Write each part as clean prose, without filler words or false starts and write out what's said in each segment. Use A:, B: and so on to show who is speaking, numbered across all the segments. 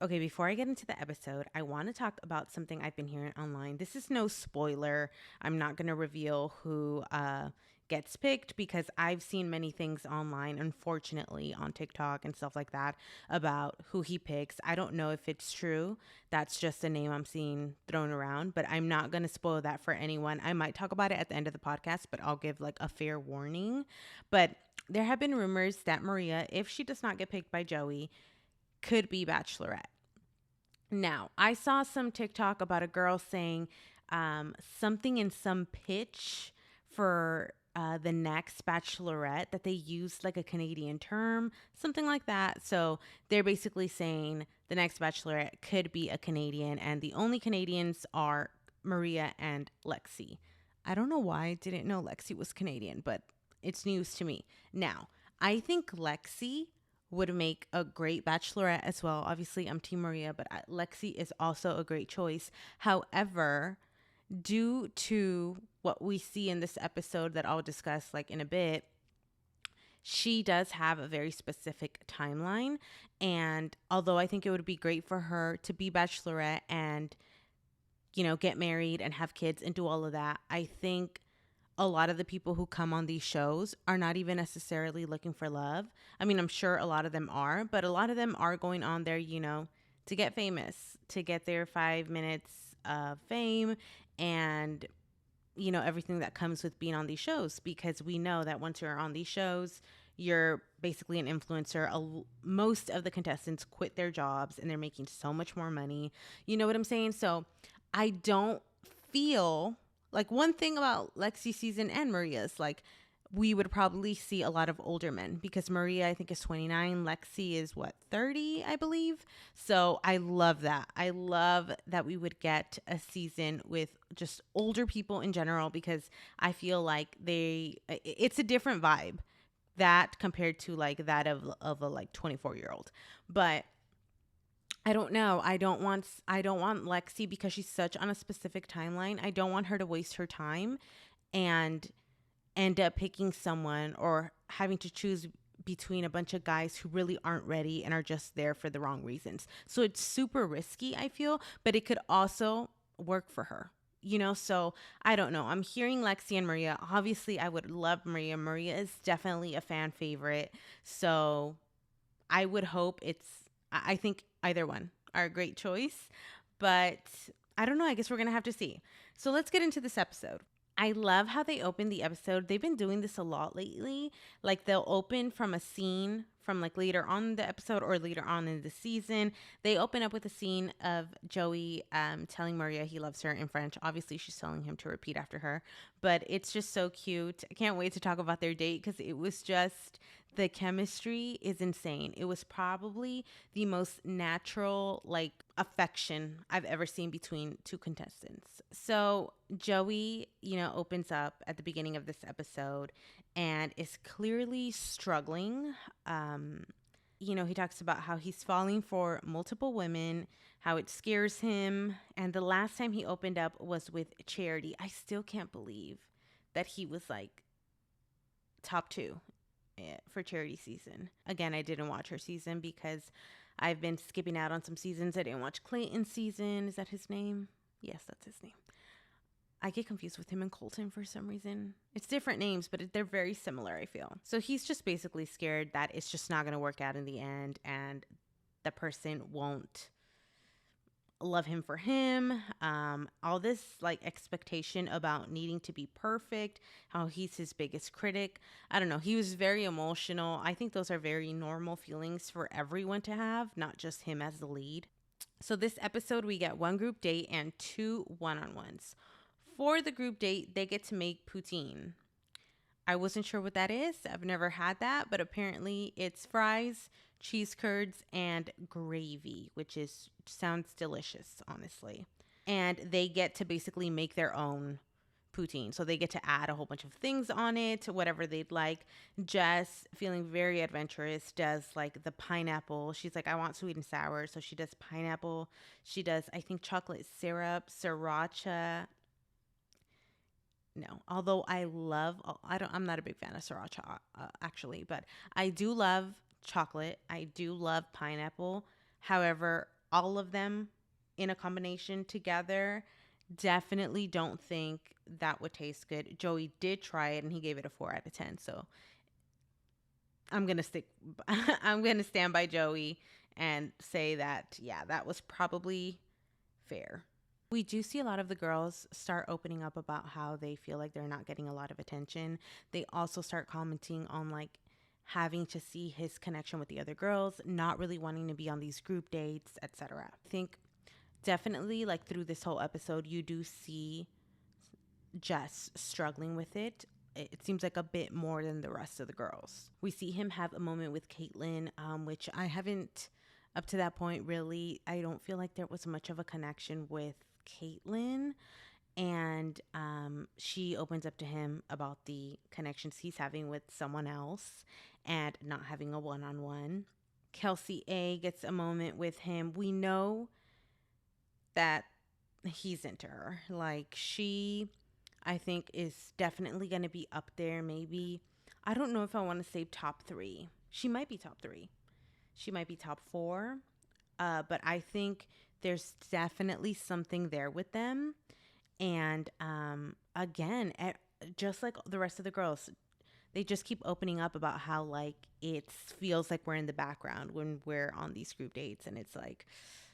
A: Okay, before I get into the episode, I want to talk about something I've been hearing online. This is no spoiler. I'm not going to reveal who gets picked because I've seen many things online, unfortunately, on TikTok and stuff like that about who he picks. I don't know if it's true. That's just a name I'm seeing thrown around, but I'm not going to spoil that for anyone. I might talk about it at the end of the podcast, but I'll give like a fair warning. But there have been rumors that Maria, if she does not get picked by Joey, could be Bachelorette. Now, I saw some TikTok about a girl saying something in some pitch for the next Bachelorette that they used like a Canadian term, something like that. So they're basically saying the next Bachelorette could be a Canadian, and the only Canadians are Maria and Lexi. I don't know why I didn't know Lexi was Canadian, but it's news to me. Now, I think Lexi would make a great bachelorette as well. Obviously, I'm Team Maria, but Lexi is also a great choice. However, due to what we see in this episode that I'll discuss like in a bit, she does have a very specific timeline. And although I think it would be great for her to be bachelorette and, get married and have kids and do all of that, I think a lot of the people who come on these shows are not even necessarily looking for love. I mean, I'm sure a lot of them are, but a lot of them are going on there, to get famous, to get their 5 minutes of fame and, everything that comes with being on these shows. Because we know that once you're on these shows, you're basically an influencer. Most of the contestants quit their jobs and they're making so much more money. You know what I'm saying? So I don't feel like one thing about Lexi season and Maria's, like we would probably see a lot of older men because Maria, I think, is 29. Lexi is what, 30, I believe. So I love that. I love that we would get a season with just older people in general because I feel like it's a different vibe that compared to like that of a like 24-year-old. But I don't know. I don't want Lexi because she's such on a specific timeline. I don't want her to waste her time and end up picking someone or having to choose between a bunch of guys who really aren't ready and are just there for the wrong reasons. So it's super risky, I feel, but it could also work for her. So I don't know. I'm hearing Lexi and Maria. Obviously, I would love Maria. Maria is definitely a fan favorite. So I would hope I think either one are a great choice, but I don't know. I guess we're going to have to see. So let's get into this episode. I love how they open the episode. They've been doing this a lot lately. Like they'll open from a scene from like later on in the episode or later on in the season. They open up with a scene of Joey telling Maria he loves her in French. Obviously, she's telling him to repeat after her, but it's just so cute. I can't wait to talk about their date because it was just the chemistry is insane. It was probably the most natural, like, affection I've ever seen between two contestants. So, Joey, opens up at the beginning of this episode and is clearly struggling. He talks about how he's falling for multiple women, how it scares him. And the last time he opened up was with Charity. I still can't believe that he was like top two for Charity season. Again, I didn't watch her season because I've been skipping out on some seasons. I didn't watch Clayton's season. Is that his name? Yes, that's his name. I get confused with him and Colton for some reason. It's different names, but they're very similar, I feel. So he's just basically scared that it's just not going to work out in the end and the person won't love him for him. All this like expectation about needing to be perfect, how he's his biggest critic. I don't know. He was very emotional. I think those are very normal feelings for everyone to have, not just him as the lead. So this episode, we get one group date and two one-on-ones. For the group date, they get to make poutine. I wasn't sure what that is. I've never had that, but apparently it's fries, cheese curds, and gravy, which sounds delicious, honestly. And they get to basically make their own poutine. So they get to add a whole bunch of things on it, whatever they'd like. Jess, feeling very adventurous, does like the pineapple. She's like, I want sweet and sour. So she does pineapple. She does, I think, chocolate syrup, sriracha. No, although I'm not a big fan of sriracha actually, but I do love chocolate. I do love pineapple. However, all of them in a combination together, definitely don't think that would taste good. Joey did try it and he gave it a 4 out of 10. So I'm going to stick, I'm going to stand by Joey and say that, yeah, that was probably fair. We do see a lot of the girls start opening up about how they feel like they're not getting a lot of attention. They also start commenting on like having to see his connection with the other girls, not really wanting to be on these group dates, etc. I think definitely like through this whole episode, you do see Jess struggling with it. It seems like a bit more than the rest of the girls. We see him have a moment with Caitlyn, which I haven't, up to that point, really. I don't feel like there was much of a connection with Caitlyn. And she opens up to him about the connections he's having with someone else and not having a one on one. Kelsey A gets a moment with him. We know that he's into her. Like, she, I think, is definitely going to be up there. Maybe, I don't know if I want to say top 3. She might be top 3. She might be top 4. But I think there's definitely something there with them. And again, just like the rest of the girls, they just keep opening up about how like it feels like we're in the background when we're on these group dates. And it's like,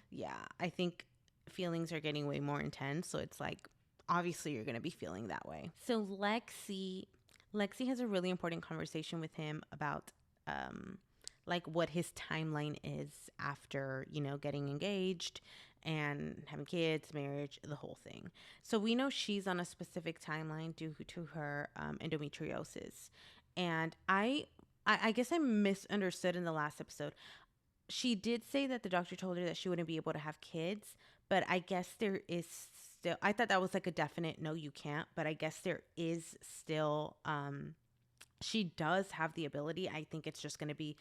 A: yeah, I think feelings are getting way more intense. So it's like, obviously you're going to be feeling that way. So Lexi has a really important conversation with him about like what his timeline is after, you know, getting engaged and having kids, marriage, the whole thing. So we know she's on a specific timeline due to her endometriosis. And I guess I misunderstood in the last episode. She did say that the doctor told her that she wouldn't be able to have kids, but I guess there is still, I thought that was like a definite no, you can't, but I guess there is still, she does have the ability. I think it's just going to be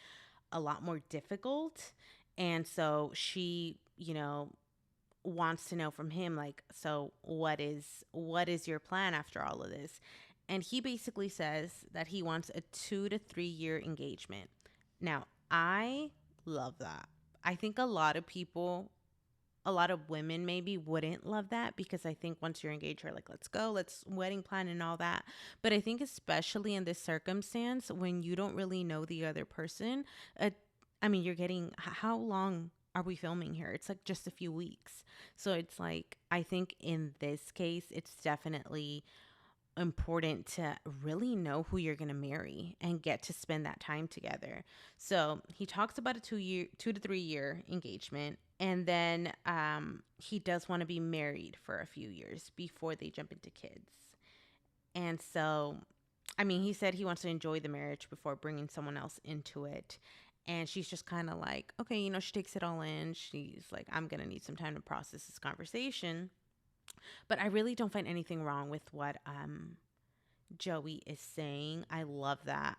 A: a lot more difficult. And so she, you know, wants to know from him like, so what is your plan after all of this? And he basically says that he wants a 2 to 3 year engagement. Now, I love that. I think a lot of women maybe wouldn't love that, because I think once you're engaged, you're like, let's go, let's wedding plan and all that. But I think especially in this circumstance, when you don't really know the other person, I mean, you're getting, how long are we filming here? It's like just a few weeks. So it's like, I think in this case, it's definitely important to really know who you're going to marry and get to spend that time together. So he talks about a 2 to 3 year engagement. And then he does want to be married for a few years before they jump into kids. And so, I mean, he said he wants to enjoy the marriage before bringing someone else into it. And she's just kind of like, okay, you know, she takes it all in. She's like, I'm going to need some time to process this conversation. But I really don't find anything wrong with what Joey is saying. I love that.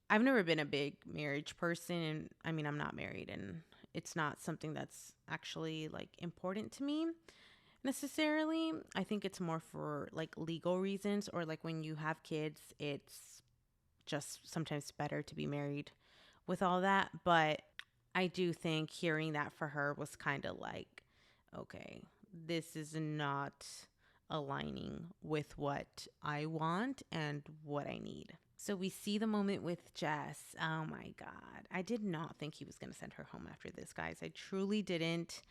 A: I've never been a big marriage person, and I mean, I'm not married, and it's not something that's actually like important to me necessarily. I think it's more for like legal reasons, or like when you have kids, it's just sometimes better to be married with all that. But I do think hearing that for her was kind of like, okay, this is not aligning with what I want and what I need. So we see the moment with Jess. Oh my God. I did not think he was going to send her home after this, guys. I truly didn't.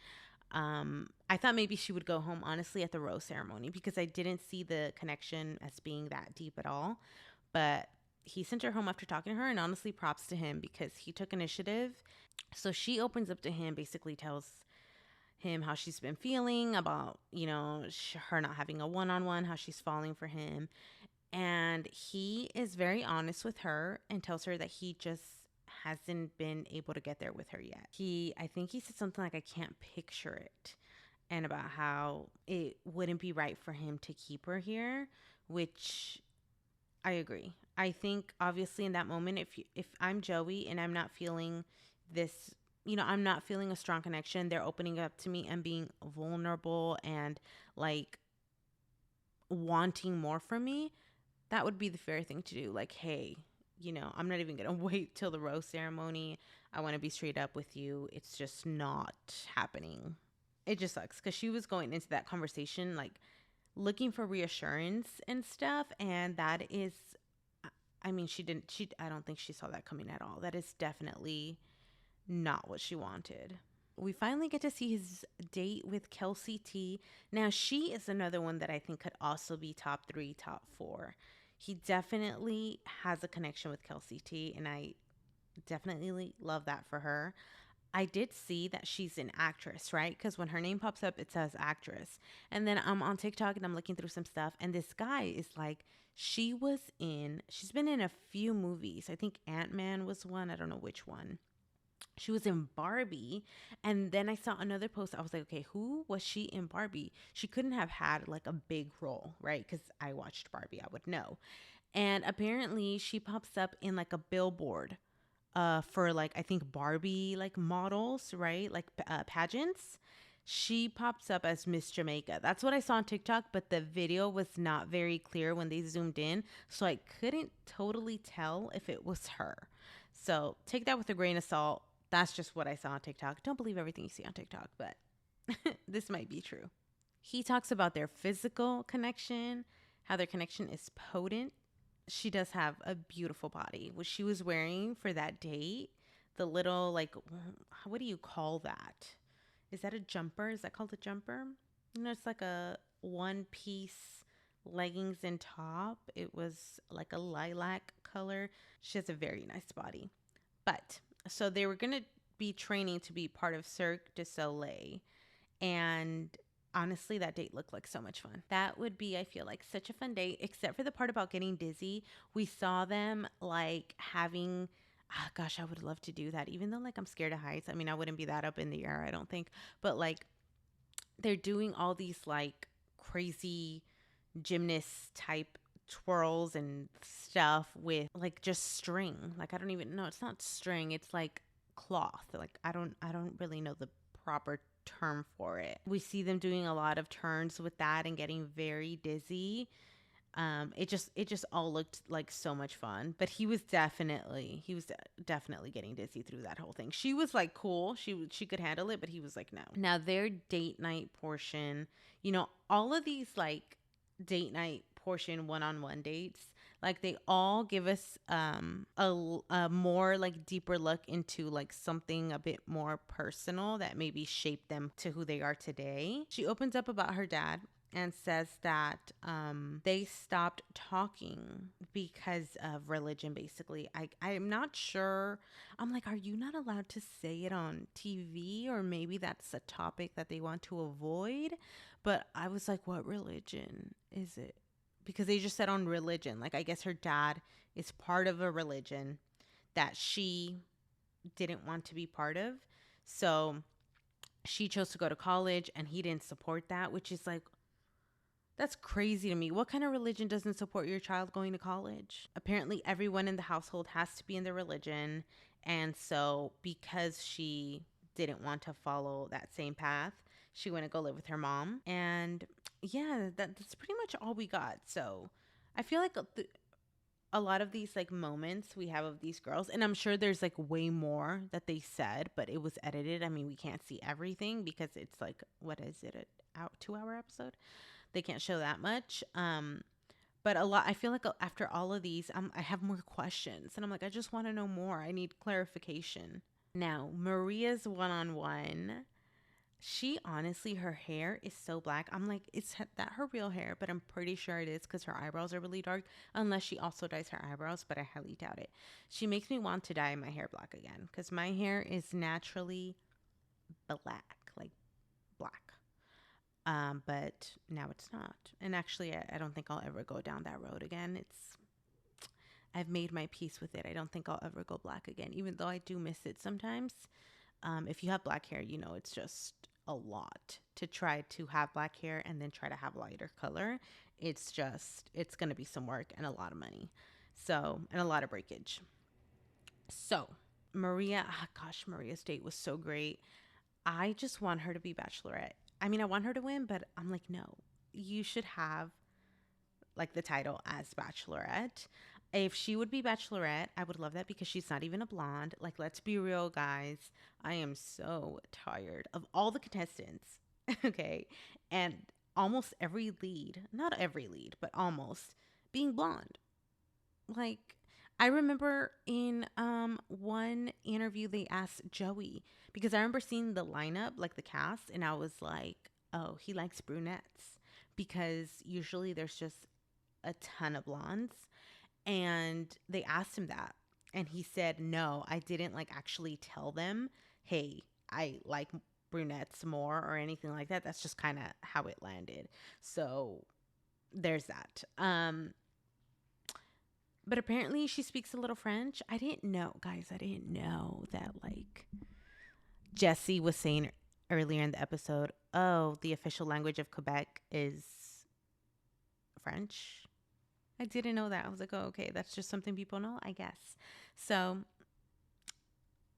A: I thought maybe she would go home, honestly, at the rose ceremony, because I didn't see the connection as being that deep at all. But he sent her home after talking to her, and honestly, props to him because he took initiative. So she opens up to him, basically tells him how she's been feeling about, you know, her not having a one-on-one, how she's falling for him. And he is very honest with her and tells her that he just hasn't been able to get there with her yet. I think he said something like, I can't picture it. And about how it wouldn't be right for him to keep her here, which I agree. I think obviously in that moment, if I'm Joey and I'm not feeling this, you know, I'm not feeling a strong connection, they're opening up to me and being vulnerable and like wanting more from me, that would be the fair thing to do. Like, hey, you know, I'm not even going to wait till the rose ceremony. I want to be straight up with you. It's just not happening. It just sucks because she was going into that conversation like looking for reassurance and stuff. And that is, I mean, I don't think she saw that coming at all. That is definitely not what she wanted. We finally get to see his date with Kelsey T. Now, she is another one that I think could also be top three, top four. He definitely has a connection with Kelsey T, and I definitely love that for her. I did see that she's an actress, right? Because when her name pops up, it says actress. And then I'm on TikTok and I'm looking through some stuff, and this guy is like, she's been in a few movies. I think Ant-Man was one. I don't know which one. She was in Barbie. And then I saw another post. I was like, okay, who was she in Barbie? She couldn't have had like a big role, right? Because I watched Barbie, I would know. And apparently she pops up in like a billboard for like I think Barbie like models, right? Like pageants. She pops up as Miss Jamaica. That's what I saw on TikTok, but the video was not very clear when they zoomed in, so I couldn't totally tell if it was her. So take that with a grain of salt. That's just what I saw on TikTok. Don't believe everything you see on TikTok, but this might be true. He talks about their physical connection, how their connection is potent. She does have a beautiful body. What she was wearing for that date, the little, like, what do you call that? Is that a jumper? Is that called a jumper? It's like a one piece leggings and top. It was like a lilac color. She has a very nice body. But so they were going to be training to be part of Cirque du Soleil. And honestly, that date looked like so much fun. That would be, I feel like, such a fun date, except for the part about getting dizzy. We saw them like having, gosh, I would love to do that, even though like I'm scared of heights. I mean, I wouldn't be that up in the air, I don't think. But like they're doing all these like crazy gymnast type twirls and stuff with like just string. Like I don't even know, it's not string, it's like cloth. Like I don't really know the proper term for it. We see them doing a lot of turns with that and getting very dizzy. It just all looked like so much fun. But he was definitely getting dizzy through that whole thing. She was like cool. She could handle it, but he was like no. Now their date night portion, all of these like date night portion one-on-one dates, like they all give us a more like deeper look into like something a bit more personal that maybe shaped them to who they are today. She opens up about her dad and says that they stopped talking because of religion, basically. I'm not sure. I'm like, are you not allowed to say it on TV? Or maybe that's a topic that they want to avoid. But I was like, what religion is it? Because they just said on religion. Like, I guess her dad is part of a religion that she didn't want to be part of. So she chose to go to college and he didn't support that, which is like, that's crazy to me. What kind of religion doesn't support your child going to college? Apparently, everyone in the household has to be in the religion. And so, because she didn't want to follow that same path, she went to go live with her mom. And yeah, that's pretty much all we got. So, I feel like a lot of these like moments we have of these girls, and I'm sure there's like way more that they said, but it was edited. I mean, we can't see everything because it's like, what is it, an out 2 hour episode? They can't show that much. But a lot, I feel like after all of these, I have more questions. And I'm like, I just want to know more. I need clarification. Now, Maria's one-on-one. She honestly, her hair is so black. I'm like, is that her real hair? But I'm pretty sure it is because her eyebrows are really dark. Unless she also dyes her eyebrows, but I highly doubt it. She makes me want to dye my hair black again because my hair is naturally black, like black. But now it's not. And actually, I don't think I'll ever go down that road again. I've made my peace with it. I don't think I'll ever go black again, even though I do miss it sometimes. If you have black hair, it's just a lot to try to have black hair and then try to have lighter color. It's going to be some work and a lot of money. So, and a lot of breakage. So, Maria's date was so great. I just want her to be Bachelorette. I mean, I want her to win, but I'm like, no, you should have like the title as Bachelorette. If she would be Bachelorette, I would love that because she's not even a blonde. Like, let's be real, guys. I am so tired of all the contestants. Okay. And almost every lead, not every lead, but almost being blonde. Like, I remember in one interview they asked Joey because I remember seeing the lineup, like the cast, and I was like, oh, he likes brunettes because usually there's just a ton of blondes. And they asked him that. And he said, no, I didn't like actually tell them, hey, I like brunettes more or anything like that. That's just kind of how it landed. So there's that. But apparently she speaks a little French. I didn't know, guys. I didn't know that like Jesse was saying earlier in the episode, oh, the official language of Quebec is French. I didn't know that. I was like, oh, okay, that's just something people know, I guess. So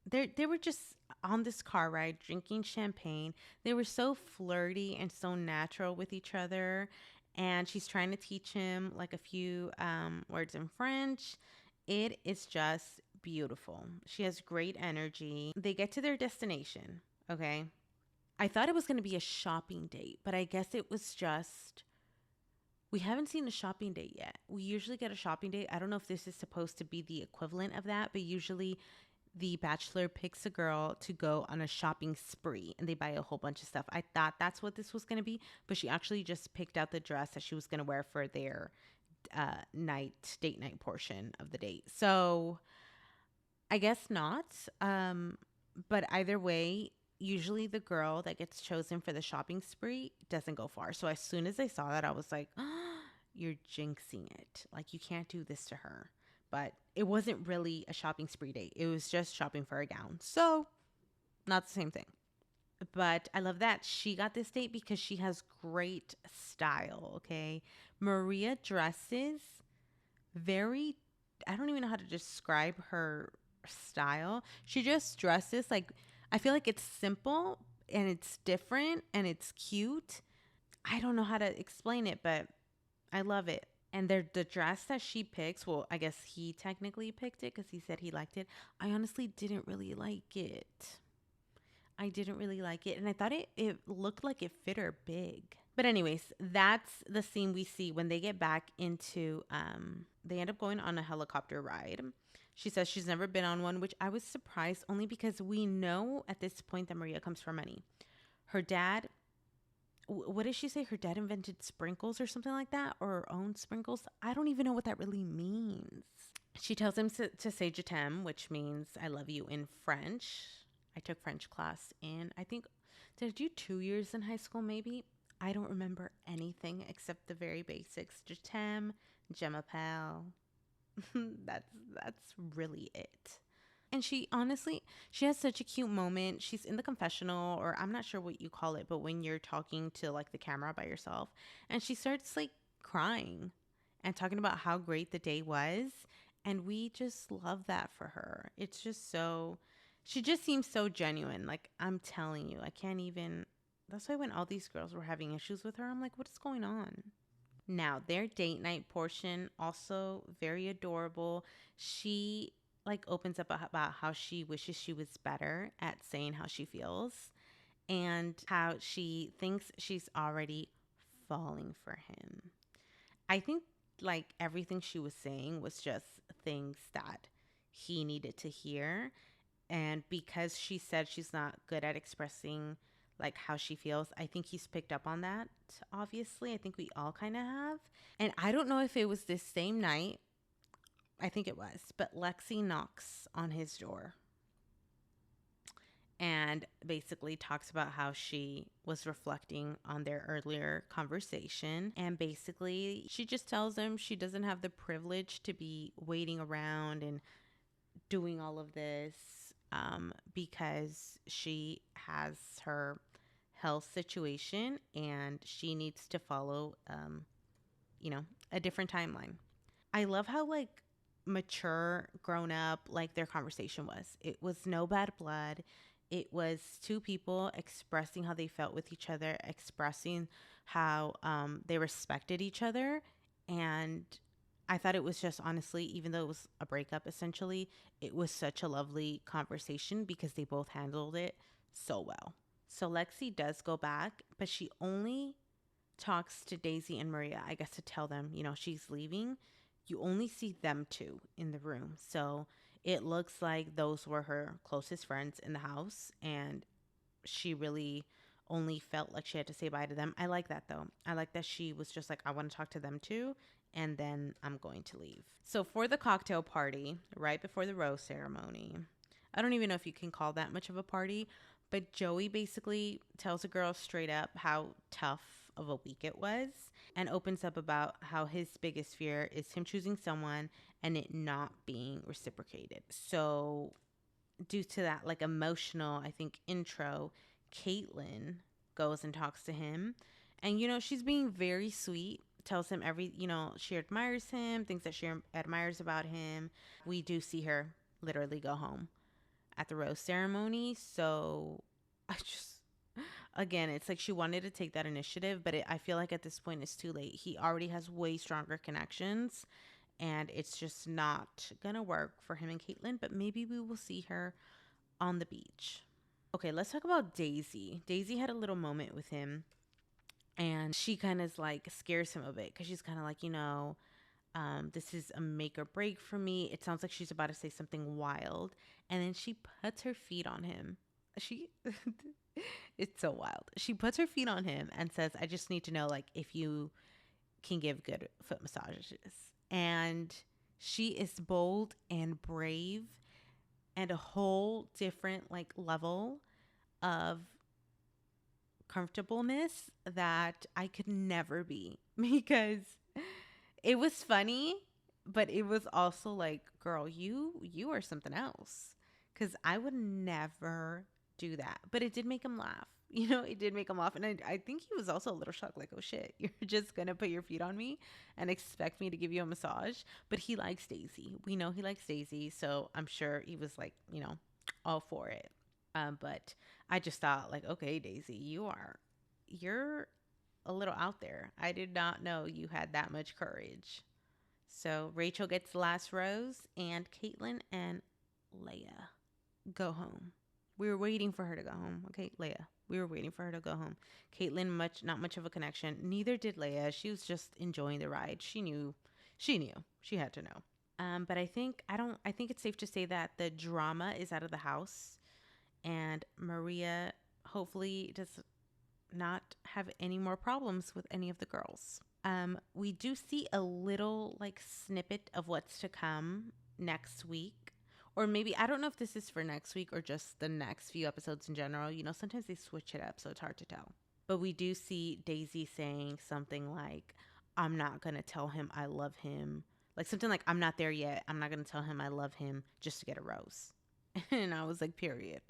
A: they were just on this car ride drinking champagne. They were so flirty and so natural with each other. And she's trying to teach him like a few words in French. It is just beautiful. She has great energy. They get to their destination. Okay. I thought it was going to be a shopping date, but I guess it was just we haven't seen a shopping date yet. We usually get a shopping date. I don't know if this is supposed to be the equivalent of that, but usually the bachelor picks a girl to go on a shopping spree and they buy a whole bunch of stuff. I thought that's what this was going to be, but she actually just picked out the dress that she was going to wear for their date night portion of the date. So I guess not. But either way, usually the girl that gets chosen for the shopping spree doesn't go far. So as soon as I saw that, I was like, oh, you're jinxing it. Like, you can't do this to her. But it wasn't really a shopping spree date. It was just shopping for a gown. So, not the same thing. But I love that she got this date because she has great style, okay? Maria dresses very, I don't even know how to describe her style. She just dresses like, I feel like it's simple and it's different and it's cute. I don't know how to explain it, but I love it. And the dress that she picks, well, I guess he technically picked it because he said he liked it. I honestly didn't really like it. I didn't really like it. And I thought it looked like it fit her big. But anyways, that's the scene we see when they get back into, they end up going on a helicopter ride. She says she's never been on one, which I was surprised only because we know at this point that Maria comes from money. Her dad, what did she say? Her dad invented sprinkles or something like that, or owned sprinkles. I don't even know what that really means. She tells him to say je t'aime, which means I love you in French. I took French class in, I think, did I do 2 years in high school maybe? I don't remember anything except the very basics. Je t'aime, je m'appelle. that's really it. And she honestly, she has such a cute moment. She's in the confessional, or I'm not sure what you call it, but when you're talking to like the camera by yourself, and she starts like crying and talking about how great the day was. And we just love that for her. It's just so, she just seems so genuine. Like, I'm telling you, I can't even, that's why when all these girls were having issues with her, I'm like, what is going on? Now, their date night portion, also very adorable. She like opens up about how she wishes she was better at saying how she feels and how she thinks she's already falling for him. I think like everything she was saying was just things that he needed to hear. And because she said she's not good at expressing like how she feels, I think he's picked up on that. Obviously, I think we all kind of have. And I don't know if it was this same night. I think it was, but Lexi knocks on his door and basically talks about how she was reflecting on their earlier conversation. And basically, she just tells him she doesn't have the privilege to be waiting around and doing all of this because she has her health situation and she needs to follow, a different timeline. I love how, like, mature, grown up, like their conversation was. It was no bad blood. It was two people expressing how they felt with each other, expressing how they respected each other. And I thought it was just honestly, even though it was a breakup essentially, it was such a lovely conversation because they both handled it so well. So Lexi does go back, but she only talks to Daisy and Maria, I guess, to tell them, she's leaving. You only see them two in the room. So it looks like those were her closest friends in the house. And she really only felt like she had to say bye to them. I like that though. I like that she was just like, I want to talk to them too. And then I'm going to leave. So for the cocktail party, right before the rose ceremony, I don't even know if you can call that much of a party, but Joey basically tells the girls straight up how tough of a week it was and opens up about how his biggest fear is him choosing someone and it not being reciprocated. So due to that like emotional, I think, intro, Caitlin goes and talks to him. And, she's being very sweet, tells him she admires him, things that she admires about him. We do see her literally go home at the rose ceremony. So I just, again, it's like she wanted to take that initiative, but I feel like at this point it's too late. He already has way stronger connections and it's just not gonna work for him and Caitlin, but maybe we will see her on the beach. Okay, let's talk about Daisy. Daisy had a little moment with him and she kind of like scares him a bit because she's kind of like, this is a make or break for me. It sounds like she's about to say something wild. And then she puts her feet on him. She, it's so wild. She puts her feet on him and says, I just need to know, like, if you can give good foot massages. And she is bold and brave and a whole different, like, level of comfortableness that I could never be because it was funny, but it was also like, girl, you are something else. Cause I would never do that. But it did make him laugh. It did make him laugh. And I think he was also a little shocked, like, oh shit, you're just gonna put your feet on me and expect me to give you a massage. But he likes Daisy. We know he likes Daisy, so I'm sure he was like, all for it. But I just thought, like, okay, Daisy, you're a little out there. I did not know you had that much courage. So Rachel gets the last rose, and Caitlin and Leia go home. We were waiting for her to go home. Okay, Leia. We were waiting for her to go home. Caitlin, not much of a connection. Neither did Leia. She was just enjoying the ride. She knew. She had to know. But I think it's safe to say that the drama is out of the house, and Maria hopefully does not have any more problems with any of the girls. We do see a little like snippet of what's to come next week. Or maybe, I don't know if this is for next week or just the next few episodes in general. Sometimes they switch it up, so it's hard to tell. But we do see Daisy saying something like, I'm not going to tell him I love him. Like something like, I'm not there yet. I'm not going to tell him I love him just to get a rose. And I was like, period.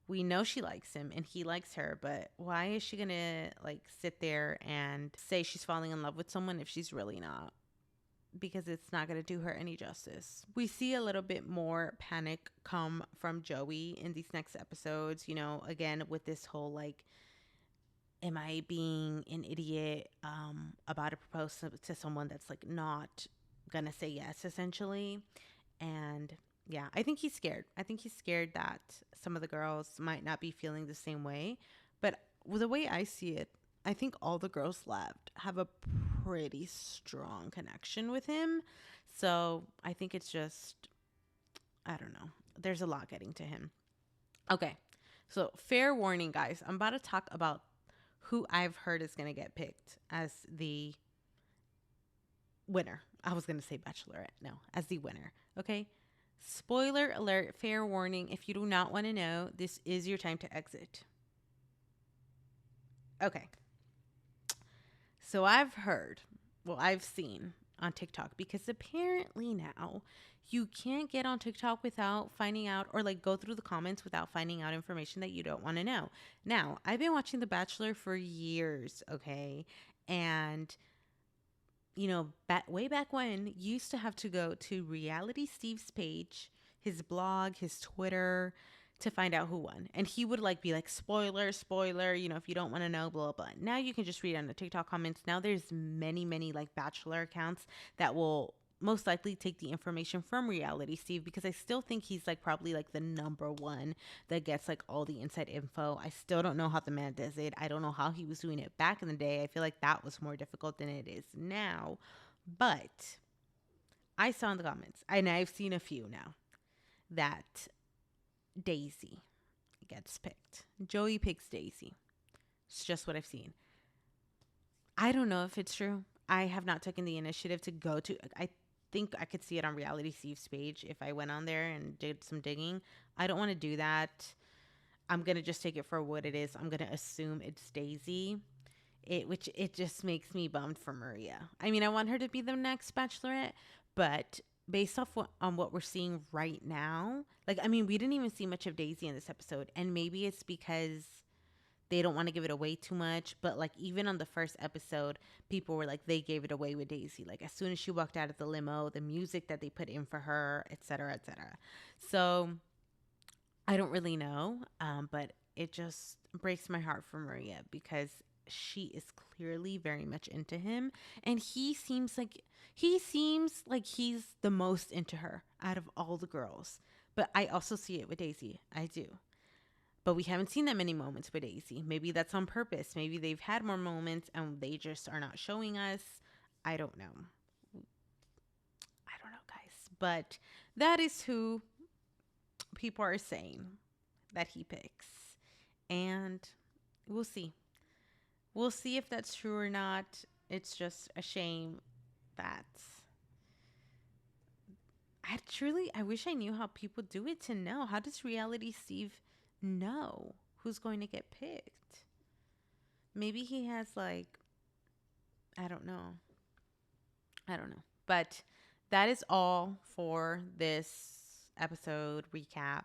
A: We know she likes him and he likes her, but why is she going to like sit there and say she's falling in love with someone if she's really not? Because it's not going to do her any justice. We see a little bit more panic come from Joey in these next episodes, again, with this whole like, am I being an idiot about to propose to someone that's like not going to say yes, essentially. And yeah, I think he's scared. I think he's scared that some of the girls might not be feeling the same way. But the way I see it, I think all the girls left have a pretty strong connection with him. So I think it's just, I don't know. There's a lot getting to him. Okay. So fair warning, guys. I'm about to talk about who I've heard is going to get picked as the winner. I was going to say Bachelorette. No, as the winner. Okay. Spoiler alert, fair warning. If you do not want to know, this is your time to exit. Okay. So I've seen on TikTok, because apparently now you can't get on TikTok without finding out, or like go through the comments without finding out information that you don't want to know. Now, I've been watching The Bachelor for years, okay? And way back when, you used to have to go to Reality Steve's page, his blog, his Twitter, to find out who won. And he would like be like, spoiler, spoiler, you know, if you don't want to know, blah, blah. Now you can just read on the TikTok comments. Now there's many, many like Bachelor accounts that will most likely take the information from Reality Steve, because I still think he's like probably like the number one that gets like all the inside info. I still don't know how the man does it. I don't know how he was doing it back in the day. I feel like that was more difficult than it is now. But I saw in the comments, and I've seen a few now, that Daisy gets picked. Joey picks Daisy. It's just what I've seen. I don't know if it's true. I have not taken the initiative to go to. I think I could see it on Reality Steve's page if I went on there and did some digging. I don't want to do that. I'm gonna just take it for what it is. I'm gonna assume it's Daisy. Which it just makes me bummed for Maria. I mean, I want her to be the next Bachelorette, but based off on what we're seeing right now, like, I mean, we didn't even see much of Daisy in this episode, and maybe it's because they don't want to give it away too much. But like, even on the first episode, people were like, they gave it away with Daisy. Like, as soon as she walked out of the limo, the music that they put in for her, etc., etc. So I don't really know, but it just breaks my heart for Maria, because she is clearly very much into him, and he seems like he's the most into her out of all the girls. But I also see it with Daisy. I do. But we haven't seen that many moments with Daisy. Maybe that's on purpose. Maybe they've had more moments and they just are not showing us. I don't know. I don't know, guys. But that is who people are saying that he picks. And we'll see. We'll see if that's true or not. It's just a shame that I wish I knew how people do it to know. How does Reality Steve know who's going to get picked? Maybe he has like, I don't know. I don't know. But that is all for this episode recap.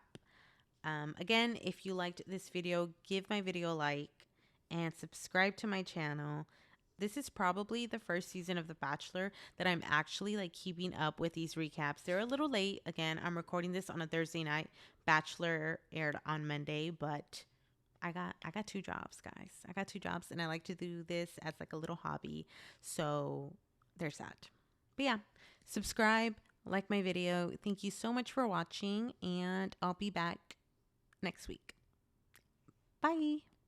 A: Again, if you liked this video, give my video a like and subscribe to my channel. This is probably the first season of The Bachelor that I'm actually like keeping up with these recaps. They're a little late. Again, I'm recording this on a Thursday night. Bachelor aired on Monday, but I got two jobs, guys. I got two jobs, and I like to do this as like a little hobby. So there's that. But yeah, subscribe, like my video. Thank you so much for watching, and I'll be back next week. Bye.